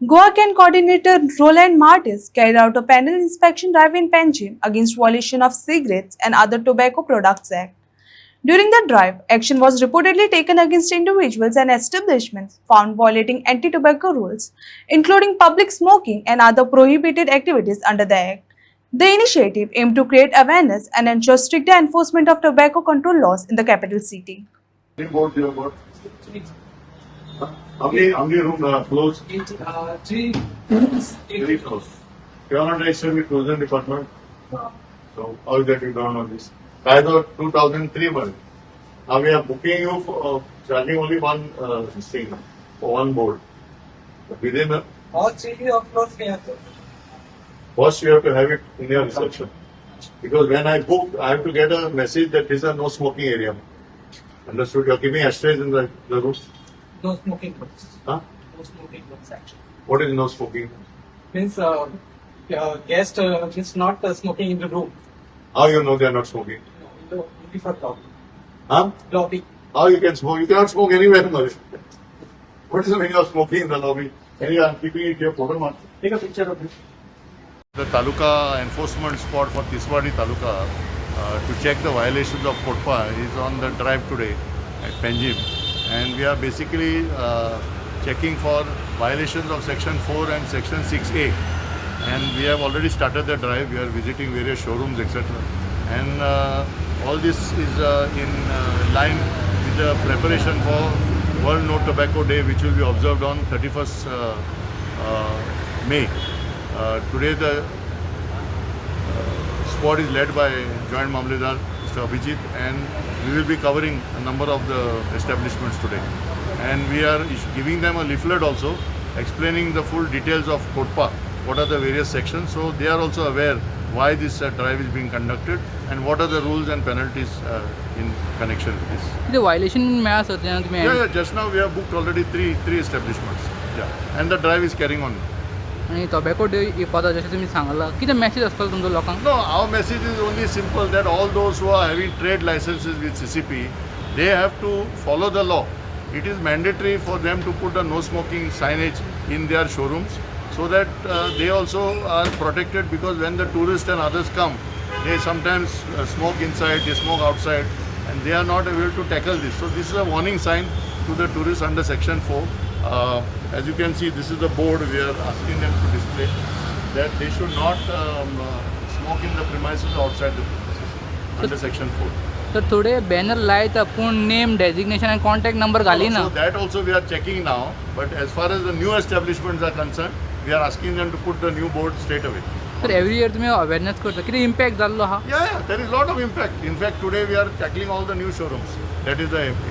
Goa Can coordinator Roland Martis carried out a panel inspection drive in Panjim against violation of Cigarettes and Other Tobacco Products Act. During the drive, action was reportedly taken against individuals and establishments found violating anti-tobacco rules, including public smoking and other prohibited activities under the Act. The initiative aimed to create awareness and ensure stricter enforcement of tobacco control laws in the capital city. Board your board. How many room closed? Three. Very close. You are not registered with tourism department. So how is that you don't know this? By the 2003 month. Now we are booking you for charging only one thing for one board. Within a, All three of floors we have. first you have to have it in your reception. Because when I book, I have to get a message that this is a no smoking area. Understood? You are keeping ashtrays in the room. No smoking rooms. Huh? No smoking rooms actually. What is no smoking? Means guest is not smoking in the room. How you know they are not smoking? Only for lobby. Huh? Lobby. How you can smoke? You cannot smoke anywhere. What is the meaning of smoking in the lobby? Anyway, I'm keeping it here. Photo mark. Take a picture of it. The Taluka enforcement squad for Tiswadi Taluka to check the violations of Kotpa is on the drive today at Panjim, and we are basically checking for violations of section 4 and section 6A, and we have already started the drive. We are visiting various showrooms, etc., and all this is in line with the preparation for World No Tobacco Day, which will be observed on 31st May. Today the squad is led by Joint Mamledar Mr. Abhijit, and we will be covering a number of the establishments today. And we are giving them a leaflet also explaining the full details of Kotpa, what are the various sections, so they are also aware why this drive is being conducted and what are the rules and penalties in connection with this. The violation मिळास होते ना तुम्ही Yeah, just now we have booked already three establishments. Yeah, and the drive is carrying on. आणि tobacco day येता जशें तुमी सांगला कितें message आसतलो तुमचो लोकांक No, our message is only simple that all those who are having trade licenses with CCP, they have to follow the law. It is mandatory for them to put the no smoking signage in their showrooms so that they also are protected, because when the tourists and others come, they sometimes smoke inside, they smoke outside, and they are not able to tackle this. So this is a warning sign to the tourists under section 4. As you can see, this is the board we are asking them to display, that they should not smoke in the premises outside the premises under section 4. तर थोडे banner लायत पूण name designation आणि contact number घाली ना So that also we are checking now, but as far as the new establishments are concerned, we are asking them to put the new board straight away. तर every year तुम्ही awareness करता कितें impact जाल्लो हा Yeah, there is a lot of impact. In fact, today we are tackling all the new showrooms. That is the